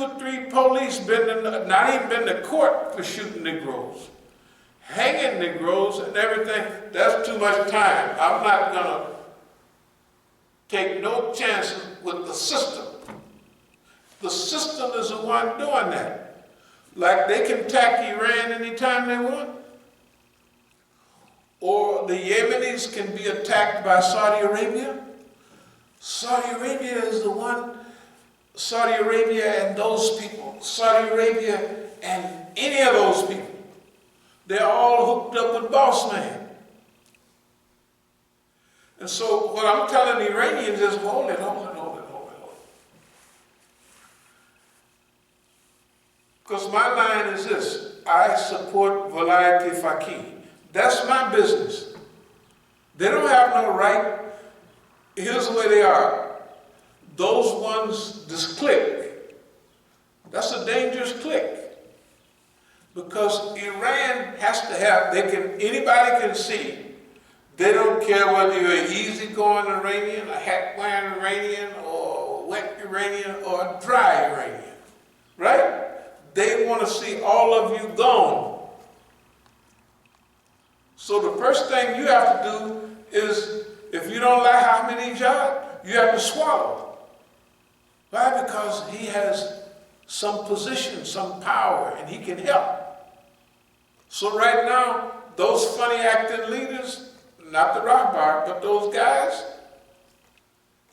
or 3 police not even been to court for shooting Negroes, hanging Negroes and everything. That's too much time. I'm not gonna take no chances with the system. The system is the one doing that. Like they can attack Iran anytime they want. Or the Yemenis can be attacked by Saudi Arabia. Saudi Arabia is the one, Saudi Arabia and those people, Saudi Arabia and any of those people, they're all hooked up with boss man. And so what I'm telling the Iranians is hold it. Because my line is this: I support Vilayat Faqih. That's my business. They don't have no right. Here's the way they are. Those ones, this clique, that's a dangerous clique. Because Iran has to have, anybody can see, they don't care whether you're an easygoing Iranian, a hat-wearing Iranian, or a wet Iranian, or a dry Iranian, right? They want to see all of you gone. So the first thing you have to do is, if you don't like Ahmadinejad, you have to swallow. Why? Because he has some position, some power, and he can help. So right now, those funny acting leaders, not the Rahbar, but those guys,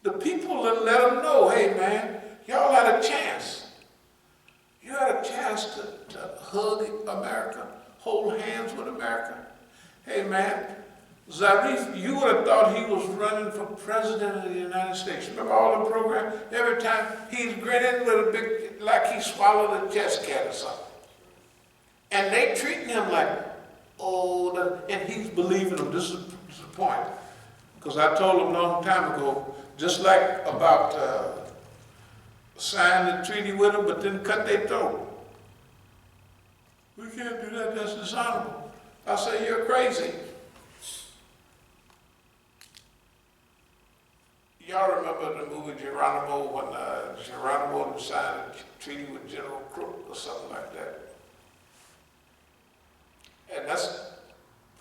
the people that let them know, hey man, y'all had a chance. You had a chance to hug America, hold hands with America. Hey man, Zarif, you would have thought he was running for president of the United States. Remember all the program? Every time he's grinning with a big, like he swallowed a chest cat or something. And they treating him like, and he's believing them. This is the point. Because I told him a long time ago, just like about signing the treaty with them, but then cut their throat. We can't do that, that's dishonorable. I say, you're crazy. Y'all remember the movie Geronimo, when Geronimo signed a treaty with General Crook or something like that? And that's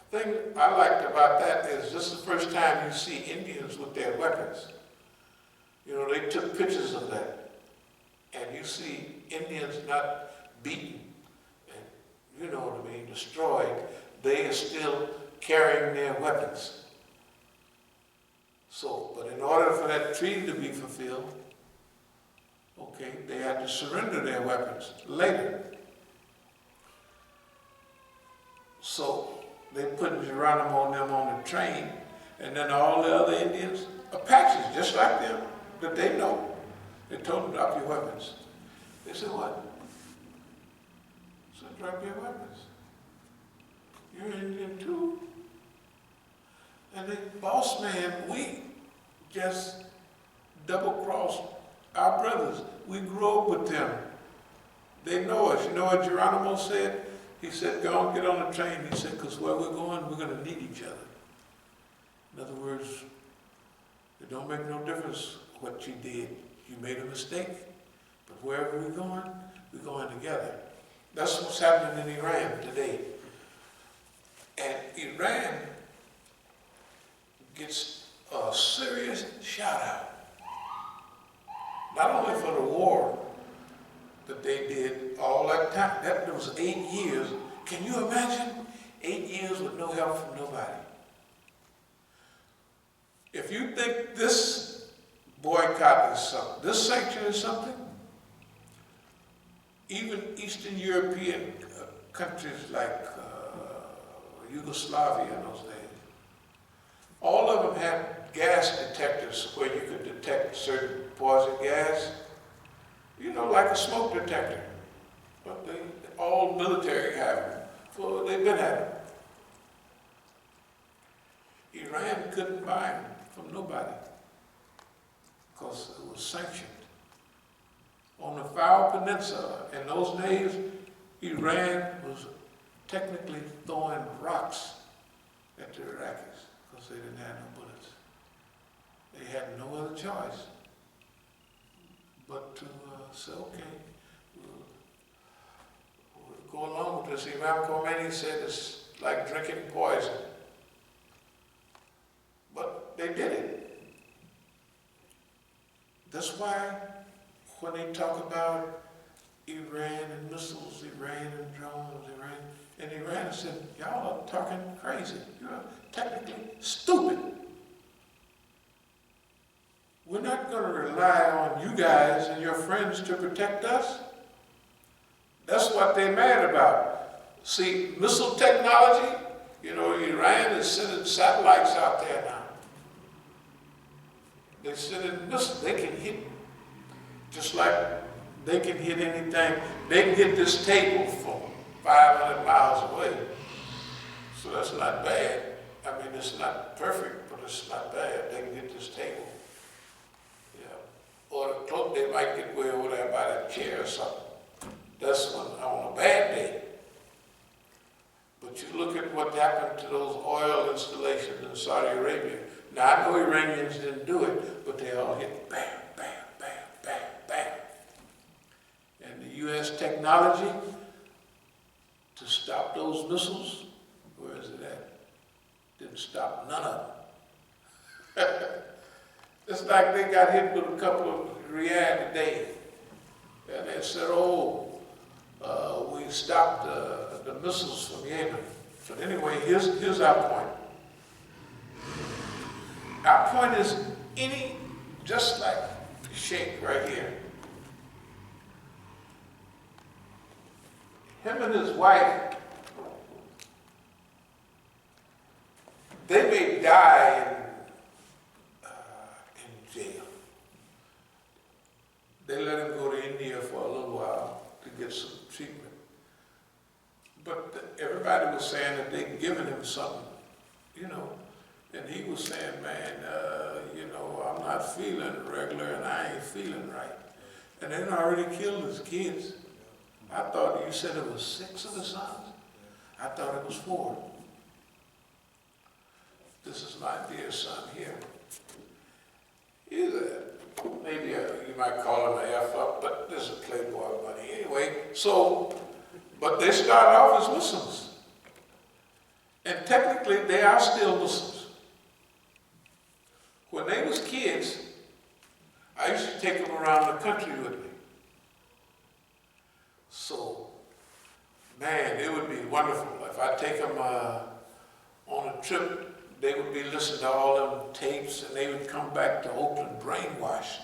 the thing I liked about that is this is the first time you see Indians with their weapons. You know, they took pictures of that. And you see Indians not beaten and, you know what I mean, destroyed. They are still carrying their weapons. So, but in order for that treaty to be fulfilled, okay, they had to surrender their weapons later. So they put Geronimo and them on the train, and then all the other Indians, Apaches, just like them, that they know, they told them, drop your weapons. They said, what? I said, drop your weapons. You're Indian too. And the boss man, we just double-crossed our brothers. We grew up with them. They know us. You know what Geronimo said? He said, go on, get on the train. He said, because where we're going, we're going to need each other. In other words, it don't make no difference what you did. You made a mistake, but wherever we're going together. That's what's happening in Iran today. And Iran gets a serious shout out. Not only for the war that they did all that time. That was 8 years. Can you imagine? 8 years with no help from nobody. If you think this boycott is something, this sanction is something, even Eastern European countries like Yugoslavia in those days, all of them had gas detectors where you could detect certain poison gas, you know, like a smoke detector. But all military have them. So they've been having them. Iran couldn't buy them from nobody because it was sanctioned. On the Fao Peninsula, in those days, Iran was technically throwing rocks at the Iraqis because they didn't have no bullets. They had no other choice but to say, okay, this Imam Khomeini said it's like drinking poison. But they did it. That's why when they talk about Iran and missiles, Iran and drones, Iran said, y'all are talking crazy. You're technically stupid. We're not going to rely on you guys and your friends to protect us. That's what they're mad about. See, missile technology, Iran is sending satellites out there now. They're sending missiles. They can hit, just like they can hit anything. They can hit this table from 500 miles away. So that's not bad. I mean, it's not perfect, but it's not bad. They can hit this table. Or the cloak, they might get way over there by that chair or something. That's on a bad day. But you look at what happened to those oil installations in Saudi Arabia. Now, I know Iranians didn't do it, but they all hit bam, bam, bam, bam, bam. And the U.S. technology to stop those missiles, where is it at? Didn't stop none of them. It's like they got hit with a couple of Riyadh today. And they said, we stopped the missiles from Yemen. But anyway, here's our point. Our point is just like the Sheikh right here. Him and his wife, they may die in jail. They let him go to India for a little while to get some treatment. But everybody was saying that they'd given him something, and he was saying, man, I'm not feeling regular and I ain't feeling right. And they'd already killed his kids. I thought you said it was 6 of the sons. I thought it was 4. This is my dear son here. He's maybe you might call him an F up, but this is a playboy bunny. Anyway, but they started off as Muslims. And technically, they are still Muslims. When they was kids, I used to take them around the country with me. So, man, it would be wonderful. If I take them on a trip, they would be listening to all them tapes, and they would come back to Oakland brainwashed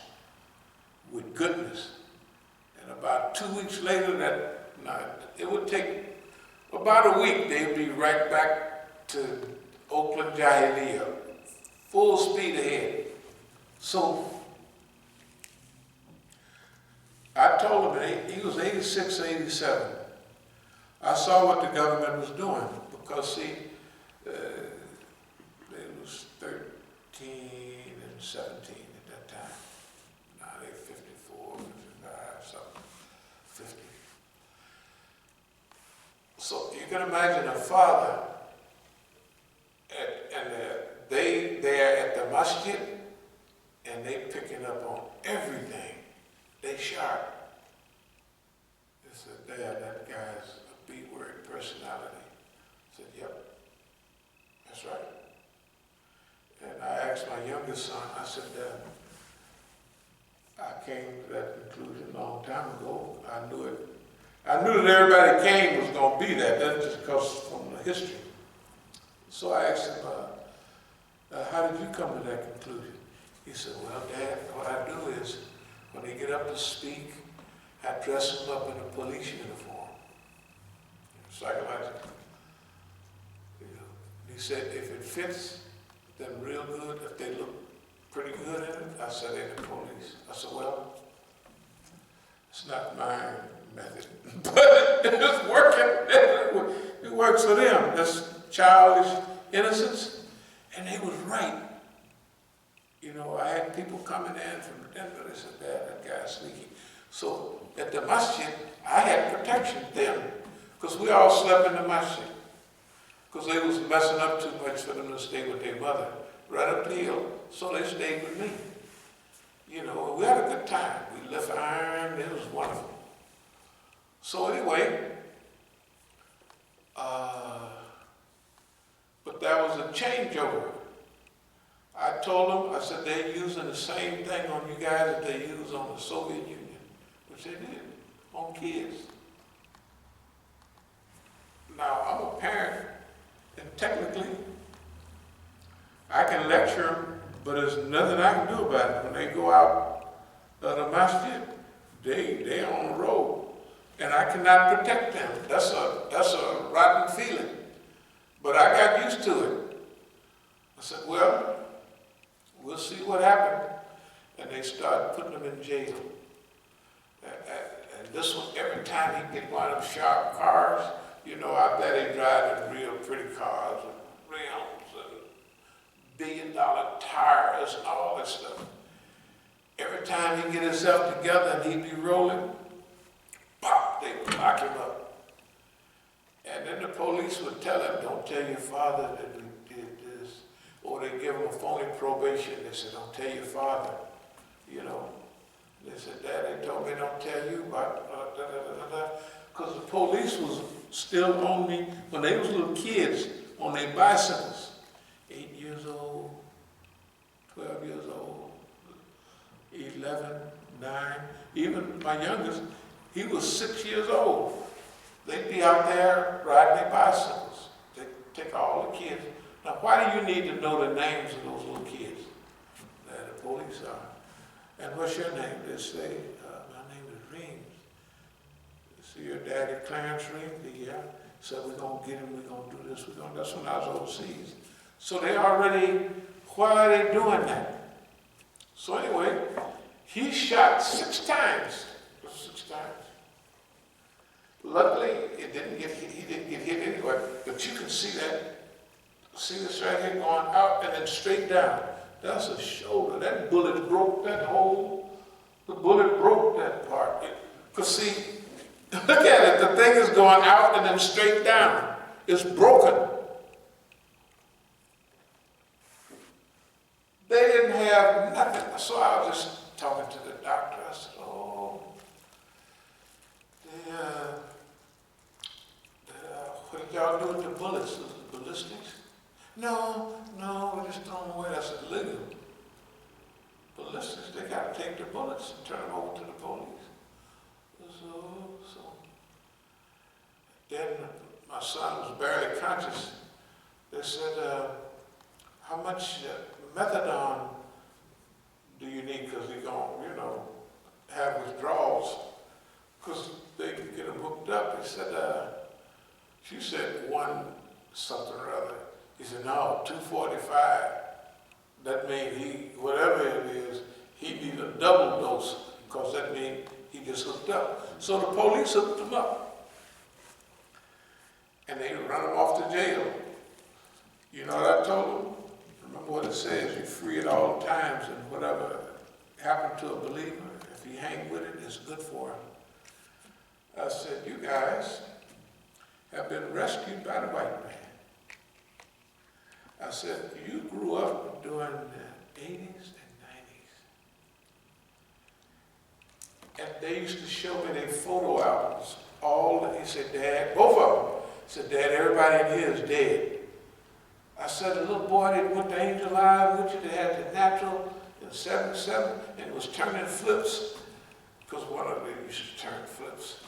with goodness. And about 2 weeks later, it would take about a week, they would be right back to Oakland Jahiliyyah, full speed ahead. So, I told him, he was 86, 87. I saw what the government was doing, because see, they was 13 and 17 at that time. Now they're 54, 55, something, 50. So you can imagine a father, and they're at the Masjid, and they picking up on everything. They sharp. They said, Dad, that guy's a B-word personality. I said, yep, that's right. And I asked my youngest son, I said, I came to that conclusion a long time ago. I knew it. I knew that everybody came was going to be that. That's just because from the history. So I asked him, how did you come to that conclusion? He said, well, Dad, what I do is, when they get up to speak, I dress them up in a police uniform. Psychological. He said, if it fits them real good, if they look pretty good in it, I said, they're the police. I said, well, it's not my method, but it's working. It works for them. That's childish innocence. And they was right. I had people coming in from Denver. They said, Dad, that guy's sneaky. So at the Masjid, I had protection then, because we all slept in the Masjid, because they was messing up too much for them to stay with their mother right up the hill. So they stayed with me. We had a good time. We lift iron. It was wonderful. So anyway, changeover. I told them, I said, they're using the same thing on you guys that they use on the Soviet Union, which they did on kids. Now, I'm a parent, and technically, I can lecture them, but there's nothing I can do about it. When they go out of the Masjid, they're on the road, and I cannot protect them. That's a rotten feeling, but I got used to it. I said, well, we'll see what happens, and they start putting them in jail. And this one, every time he get one of them sharp cars, you know, I bet he driving real pretty cars with rims and billion-dollar tires and all this stuff. Every time he get himself together and he'd be rolling, pop, they would lock him up. And then the police would tell him, don't tell your father that we did this. Or they give him a phony probation. They said, don't tell your father, you know. They said, Daddy told me don't tell you about because the police was still on me when they was little kids on their bicycles. 8 years old, 12 years old, 11, 9. Even my youngest, he was 6 years old. They'd be out there riding their bicycles. They take all the kids. Now, why do you need to know the names of those little kids? The police are. And what's your name? They say, my name is Reams. See your daddy, Clarence Reams? Yeah. Said, we're going to get him, we're going to do this, that's when I was overseas. So they already, why are they doing that? So anyway, he shot 6 times. 6 times. Luckily, he didn't get hit anyway, but you can see that. See this right here going out and then straight down. That's a shoulder. That bullet broke that hole. The bullet broke that part. Because see, look at it. The thing is going out and then straight down. It's broken. They didn't have nothing. So I was just talking to the doctor. I said, oh, what did y'all do with the bullets? The ballistics? No, we just throw them away. That's illegal. Ballistics, they got to take the bullets and turn them over to the police. So then my son was barely conscious. They said, how much methadone do you need? Because he's going to, have withdrawals. Because they could get him hooked up. He said, she said 1 something or other. He said, no, 245. That means whatever it is, he needs a double dose, because that means he gets hooked up. So the police hooked him up. And they run him off to jail. You know what I told him? Remember what it says, you're free at all times, and whatever happened to a believer, if he hang with it, it's good for him. I said, you guys have been rescued by the white man. I said, you grew up during the 80s and 90s. And they used to show me their photo albums. He said, Dad, both of them. He said, Dad, everybody in here is dead. I said, the little boy that went to Angel Island with you, that had the natural in 77, and was turning flips, because one of them used to turn flips.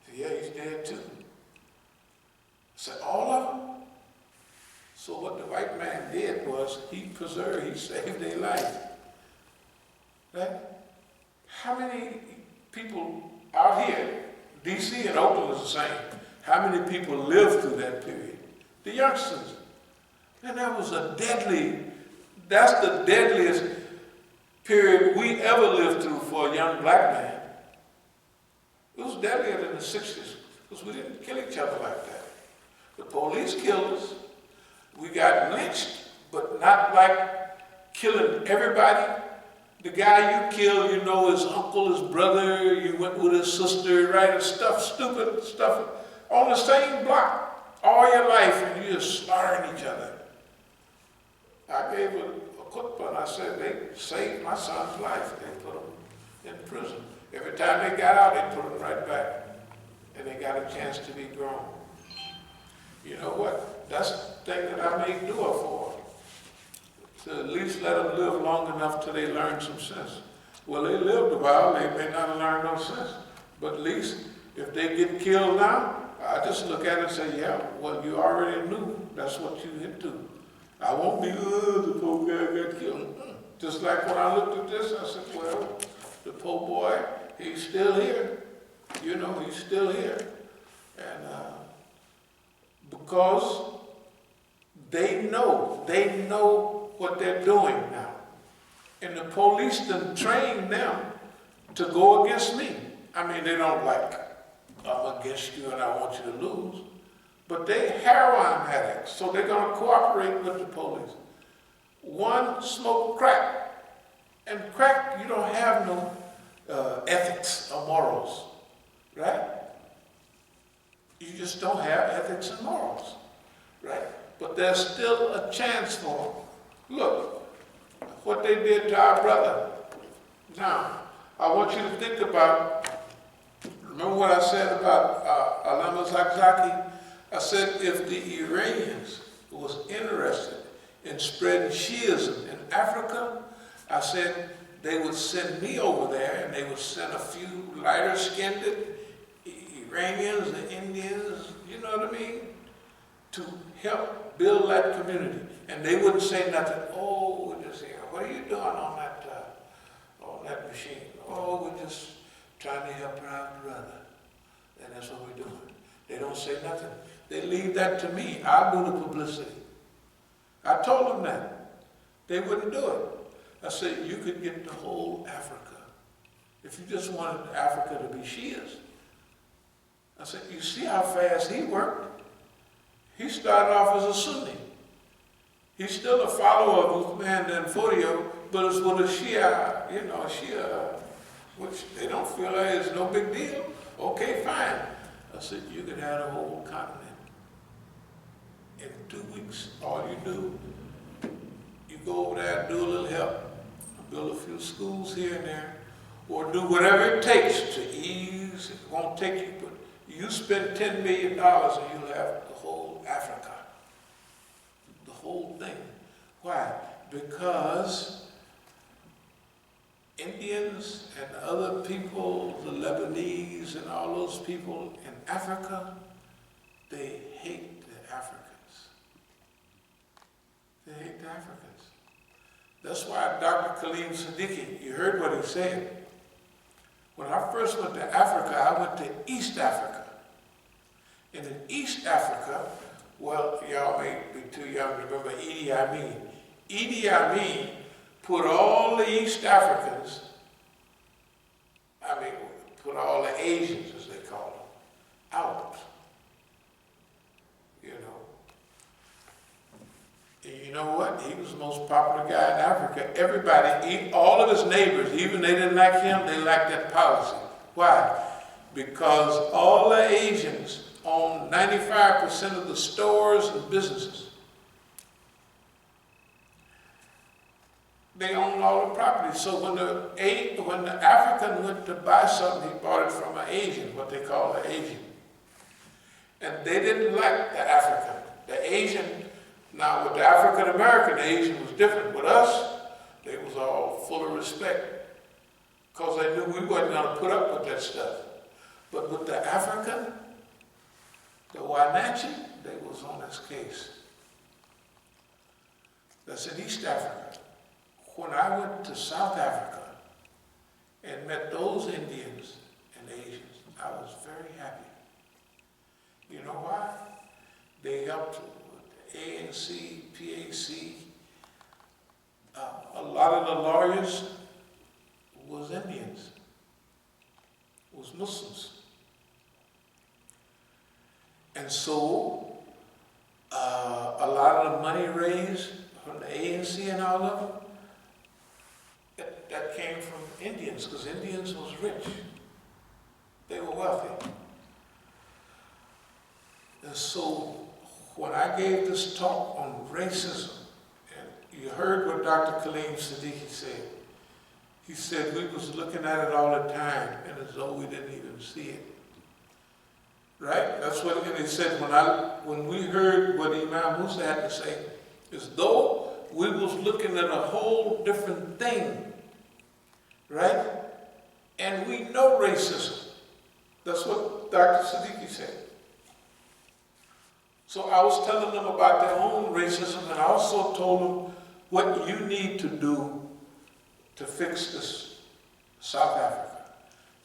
I said, yeah, he's dead too. I said, all of them? So what the white man did was he saved their life. Right? How many people out here, D.C. and Oakland is the same, how many people lived through that period? The youngsters. And that's the deadliest period we ever lived through for a young black man. It was deadlier than the 60s, because we didn't kill each other like that. The police killed us. We got lynched, but not like killing everybody. The guy you killed, his uncle, his brother, you went with his sister, right? And stupid stuff, on the same block all your life, and you just slaughtering each other. I gave a khutbah, and I said, they saved my son's life. They put him in prison. Every time they got out, they put him right back, and they got a chance to be grown. You know what? That's the thing that I made dua for. To at least let them live long enough till they learn some sense. Well, they lived a while, they may not have learned no sense. But at least if they get killed now, I just look at it and say, yeah, well, you already knew that's what you into. I won't be, the poor guy got killed. Just like when I looked at this, I said, well, the poor boy, he's still here. You know, he's still here. And because they know what they're doing now. And the police done trained them to go against me. I mean, they don't like, I'm against you and I want you to lose. But they heroin addicts, so they're going to cooperate with the police. One, smoke crack. And crack, you don't have no ethics or morals, right? You just don't have ethics and morals, right? But there's still a chance for them. Look, what they did to our brother. Now, I want you to think about, remember what I said about Alama Zakzaki? I said if the Iranians was interested in spreading Shiism in Africa, I said they would send me over there and they would send a few lighter-skinned Iranians and Indians, you know what I mean, to help build that community. And they wouldn't say nothing, oh, we're just here, what are you doing on that machine? Oh, we're just trying to help our brother. And that's what we're doing. They don't say nothing. They leave that to me. I'll do the publicity. I told them that. They wouldn't do it. I said, you could get the whole Africa. If you just wanted Africa to be Shias. I said, you see how fast he worked? He started off as a Sunni. He's still a follower of Uthman dan Fodio, but it's with a Shia, you know, Shia, which they don't feel like it's no big deal. Okay, fine. I said, you could have the whole continent. In 2 weeks, all you do, you go over there and do a little help. Build a few schools here and there, or do whatever it takes to ease. It won't take you, but you spend $10 million and you'll have the whole Africa. The whole thing. Why? Because Indians and other people, the Lebanese and all those people in Africa, they hate the Africans. They hate the Africans. That's why Dr. Khalil Siddiqui, you heard what he said. When I first went to Africa, I went to East Africa. And in East Africa, well, y'all may be too young to remember Idi Amin. Idi Amin put all the East Africans, put all the Asians, as they call them, out. You know. And you know what? He was the most popular guy in Africa. Everybody, all of his neighbors, even they didn't like him, they liked that policy. Why? Because all the Asians own 95% of the stores and businesses. They own all the property. So when the African went to buy something, he bought it from an Asian, what they call an Asian. And they didn't like the African. The Asian, now with the African American, the Asian was different. With us, they was all full of respect. Because they knew we wasn't going to put up with that stuff. But with the African, the Wananchi, they was on his case. That's in East Africa. When I went to South Africa and met those Indians and Asians, I was very happy. You know why? They helped with the ANC, PAC. A lot of the lawyers was Indians, was Muslims. And so, a lot of the money raised from the ANC and all of them, that came from Indians, because Indians was rich. They were wealthy. And so, when I gave this talk on racism, and you heard what Dr. Khalil Siddiqui said. He said we was looking at it all the time, and as though we didn't even see it. right? That's what he said when we heard what Imam Musa had to say, as though we was looking at a whole different thing, right? And we know racism. That's what Dr. Siddiqui said. So I was telling them about their own racism, and I also told them what you need to do to fix this South Africa.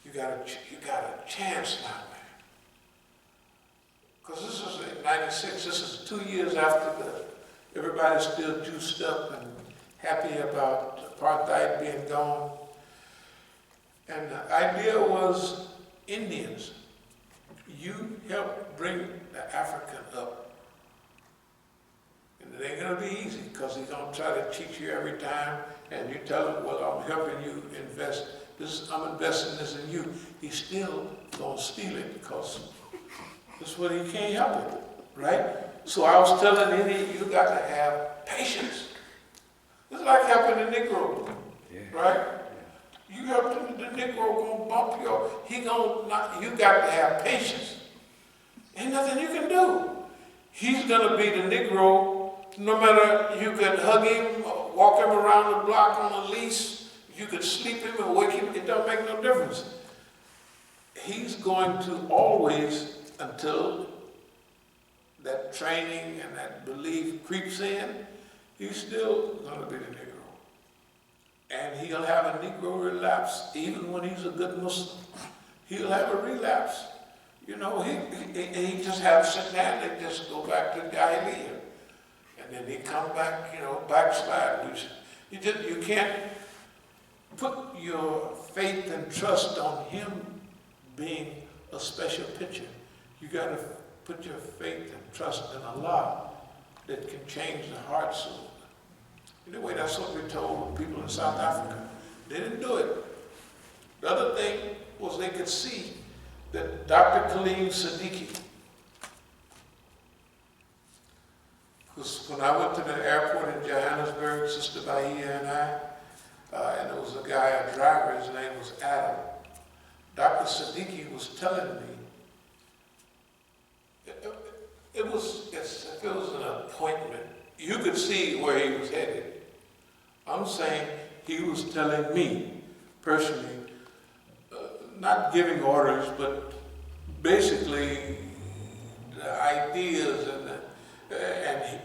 You got a chance now, man. Because this is in '96, this is 2 years after everybody's still juiced up and happy about apartheid being gone. And the idea was Indians, you help bring the African up. And it ain't gonna be easy because he's gonna try to cheat you every time, and you tell him, well, I'm helping you invest. I'm investing this in you. He's still gonna steal it because that's what he can't help it, right? So I was telling Eddie, you got to have patience. It's like helping a Negro, right? You help the Negro gonna bump you got to have patience. Ain't nothing you can do. He's gonna be the Negro, no matter you can hug him, walk him around the block on a leash, you could sleep him and wake him, it don't make no difference. He's going to always, until that training and that belief creeps in, he's still gonna be the Negro. And he'll have a Negro relapse, even when he's a good Muslim. He'll have a relapse. You know, he just have sit down and just go back to Galilee. And then he come back, you know, backslide. You can't put your faith and trust on him being a special picture. You got to put your faith and trust in Allah that can change the hearts of. Anyway, that's what we told people in South Africa. They didn't do it. The other thing was they could see that Dr. Khalil Siddiqui, because when I went to the airport in Johannesburg, Sister Bahia and and there was a guy, a driver, his name was Adam. Dr. Siddiqui was telling me, it was as if it was an appointment. You could see where he was headed. I'm saying he was telling me personally, not giving orders, but basically the ideas and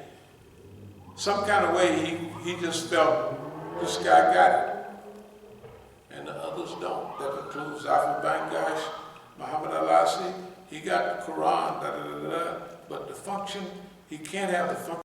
some kind of way he just felt this guy got it, and the others don't. That includes Alpha Bangash, Muhammad Al-Asi. He got the Quran, but the function, he can't have the function